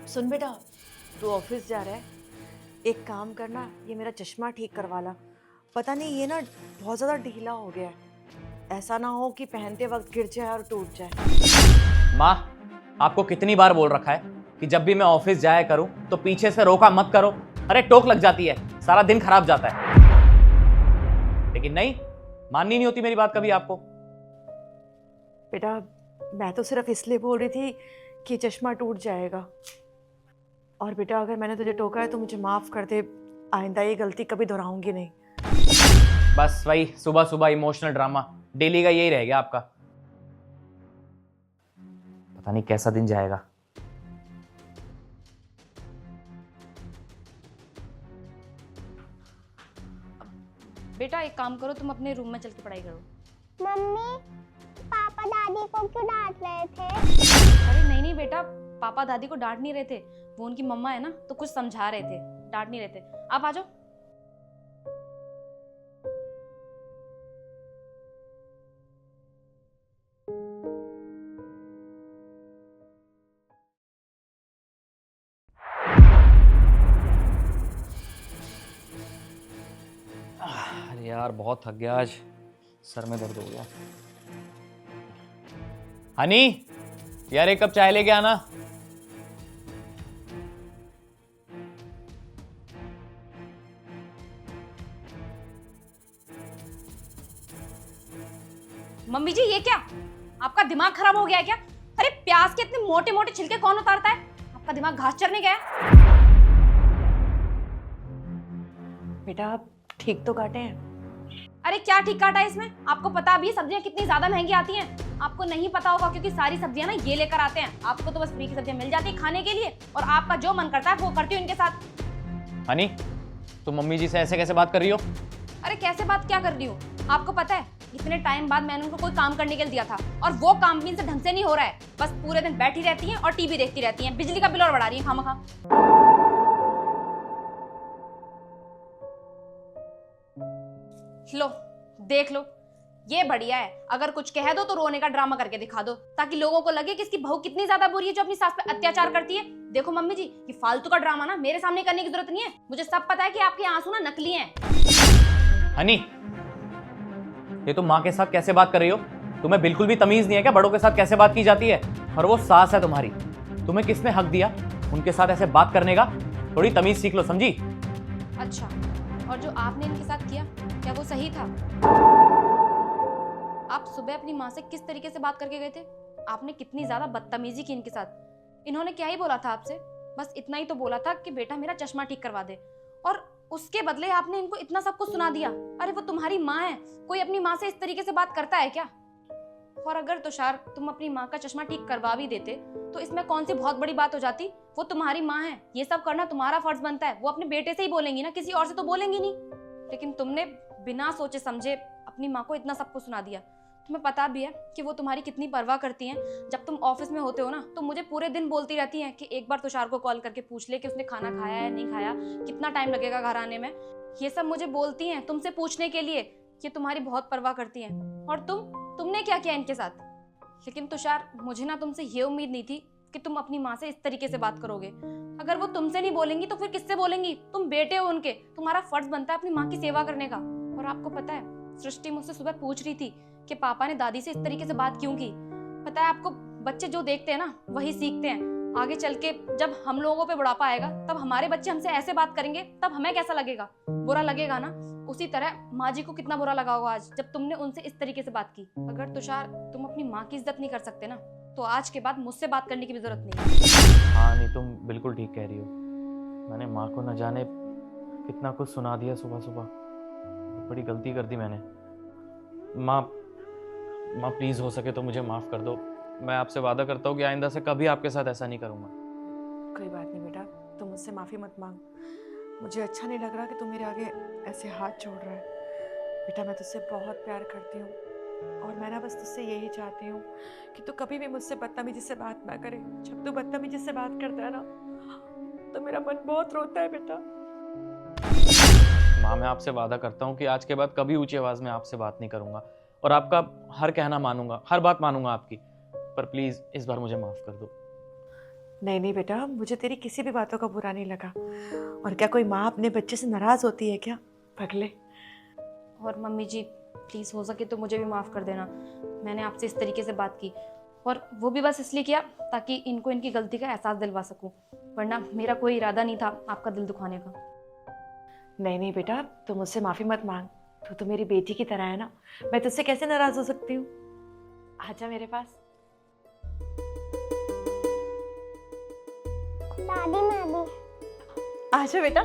सुन बेटा, तू ऑफिस जा रहा है, एक काम करना, ये मेरा चश्मा ठीक करवा ला। पता नहीं ये ना बहुत ज़्यादा ढीला हो गया है। ऐसा ना हो कि पहनते वक्त गिर जाए और टूट जाए। माँ, आपको कितनी बार बोल रखा है कि जब भी मैं ऑफिस जाया करूं तो पीछे से रोका मत करो। अरे टोक लग जाती है, सारा दिन खराब जाता है। लेकिन नहीं, माननी नहीं होती मेरी बात कभी आपको। बेटा, मैं तो सिर्फ इसलिए बोल रही थी कि चश्मा टूट जाएगा। और बेटा, अगर मैंने तुझे टोका है तो मुझे माफ़ कर दे। आइंदा ये गलती कभी दोहराऊंगी नहीं। बस वही सुबह सुबह इमोशनल ड्रामा डेली का यही रह गया आपका। पता नहीं कैसा दिन जाएगा। बेटा एक काम करो, तुम अपने रूम में चल के पढ़ाई करो। मम्मी, पापा दादी को क्यों डांट रहे थे? अरे नहीं नहीं बेटा, पापा दादी को डांट नहीं रहे थे, वो उनकी मम्मा है ना, तो कुछ समझा रहे थे, डांट नहीं रहे थे। आप आ जाओ। अरे यार बहुत थक गया आज, सर में दर्द हो गया। हनी, यार एक कप चाय लेके आना। मम्मी जी ये क्या, आपका दिमाग खराब हो गया है क्या? अरे प्याज के इतने मोटे मोटे छिलके कौन उतारता है? आपका दिमाग घास चरने गया है? बेटा, आप ठीक तो काटे हैं? अरे क्या ठीक काटा है इसमें? आपको पता अभी सब्जियां कितनी ज्यादा महंगी आती हैं? आपको नहीं पता होगा क्योंकि सारी सब्जियां ना ये लेकर आते हैं। आपको तो बस फ्री की सब्जियां मिल जाती है खाने के लिए, और आपका जो मन करता है वो करती हो इनके साथ। हनी, तुम मम्मी जी से ऐसे कैसे बात कर रही हो? अरे कैसे बात क्या कर रही हूँ? आपको पता है इतने टाइम बाद मैंने उनको कोई काम करने के लिए दिया था, और वो काम भी इनसे ढंग से नहीं हो रहा है। बस पूरे दिन बैठी रहती हैं और टीवी देखती रहती हैं, बिजली का बिल और बढ़ा रही हैं खामखा। लो देख लो, ये बढ़िया है। अगर कुछ कह दो तो रोने का ड्रामा करके दिखा दो, ताकि लोगों को लगे कि इसकी बहू कितनी ज्यादा बुरी है जो अपनी सास पे अत्याचार करती है। देखो मम्मी जी, ये फालतू का ड्रामा ना मेरे सामने करने की जरूरत नहीं है। मुझे सब पता है कि आपके आंसू ना नकली हैं। हनी, ये तुम माँ के साथ कैसे बात कर रही हो? तुम्हें बिल्कुल भी तमीज नहीं है क्या बड़ों के साथ कैसे बात की जाती है? और वो सास है तुम्हारी, तुम्हें किसने हक दिया उनके साथ ऐसे बात करने का? थोड़ी तमीज सीख लो, समझी? अच्छा, और जो आपने इनके साथ किया, क्या वो सही था? आप सुबह अपनी माँ से किस तरीके से बात करके गए थे? आपने कितनी ज्यादा बदतमीजी की इनके साथ। इन्होंने क्या ही बोला था आपसे? बस इतना ही तो बोला था कि बेटा मेरा चश्मा ठीक करवा दे, और उसके बदले आपने इनको इतना सब कुछ सुना दिया। अरे वो तुम्हारी माँ है, कोई अपनी माँ से इस तरीके से बात करता है क्या? और अगर तुषार तुम अपनी माँ का चश्मा ठीक करवा भी देते तो इसमें कौन सी बहुत बड़ी बात हो जाती? वो तुम्हारी माँ है, ये सब करना तुम्हारा फर्ज बनता है। वो अपने बेटे से ही बोलेंगी ना, किसी और से तो बोलेंगी नहीं। लेकिन तुमने बिना सोचे समझे अपनी माँ को इतना सब कुछ सुना दिया। तुम्हें पता भी है कि वो तुम्हारी कितनी परवाह करती हैं। जब तुम ऑफिस में होते हो ना, तो मुझे पूरे दिन बोलती रहती हैं कि एक बार तुषार को कॉल करके पूछ ले कि उसने खाना खाया है नहीं खाया, कितना टाइम लगेगा घर आने में। ये सब मुझे बोलती हैं तुमसे पूछने के लिए कि तुम्हारी बहुत परवाह करती हैं। और तुमने क्या किया इनके साथ? लेकिन तुषार, मुझे ना तुमसे ये उम्मीद नहीं थी कि तुम अपनी माँ से इस तरीके से बात करोगे। अगर वो तुमसे नहीं बोलेंगी तो फिर किससे बोलेंगी? तुम बेटे हो उनके, तुम्हारा फर्ज बनता है अपनी माँ की सेवा करने का। और आपको पता है, सृष्टि मुझसे सुबह पूछ रही थी कि पापा ने दादी से इस तरीके से बात क्यों की। पता है आपको, बच्चे जो देखते हैं ना वही सीखते हैं। आगे चल के जब हम लोगों पे बुढ़ापा आएगा, तब हमारे बच्चे हमसे ऐसे बात करेंगे, तब हमें कैसा लगेगा? बुरा लगेगा ना। उसी तरह माँ जी को कितना बुरा लगा होगा आज जब तुमने उनसे इस तरीके से बात की। अगर तुषार तुम अपनी माँ की इज्जत नहीं कर सकते ना, तो आज के बाद मुझसे बात करने की भी जरूरत नहीं। हाँ नहीं, तुम बिल्कुल ठीक कह रही हो। मैंने माँ को न जाने कितना कुछ सुना दिया सुबह सुबह। बड़ी गलती कर दी मैंने। माँ प्लीज़ हो सके तो मुझे माफ़ कर दो। मैं आपसे वादा करता हूँ कि आइंदा से कभी आपके साथ ऐसा नहीं करूँगा। कोई बात नहीं बेटा, तुम मुझसे माफ़ी मत मांग। मुझे अच्छा नहीं लग रहा कि तुम मेरे आगे ऐसे हाथ जोड़ रहा है। बेटा, मैं तुझसे बहुत प्यार करती हूँ, और मैं ना बस तुझसे यही चाहती हूँ कि तू कभी भी मुझसे बदतमीजी से बात ना करे। जब तू बदतमीजी से बात करता है ना, तो मेरा मन बहुत रोता है बेटा। माँ, मैं आपसे वादा करता हूँ कि आज के बाद कभी ऊंची आवाज़ में आपसे बात नहीं करूँगा, और आपका हर कहना मानूंगा, हर बात मानूंगा आपकी। पर प्लीज़ इस बार मुझे माफ़ कर दो। नहीं नहीं बेटा, मुझे तेरी किसी भी बातों का बुरा नहीं लगा। और क्या कोई माँ अपने बच्चे से नाराज होती है क्या? पगले। और मम्मी जी प्लीज़ हो सके तो मुझे भी माफ़ कर देना, मैंने आपसे इस तरीके से बात की, और वो भी बस इसलिए किया ताकि इनको इनकी गलती का एहसास दिलवा सकूं, वरना मेरा कोई इरादा नहीं था आपका दिल दुखाने का। नहीं नहीं बेटा, तू मुझसे माफ़ी मत मांग। तू तो मेरी बेटी की तरह है ना, मैं तुझसे कैसे नाराज हो सकती हूँ? आजा मेरे पास। दादी मैं भी। आजा बेटा।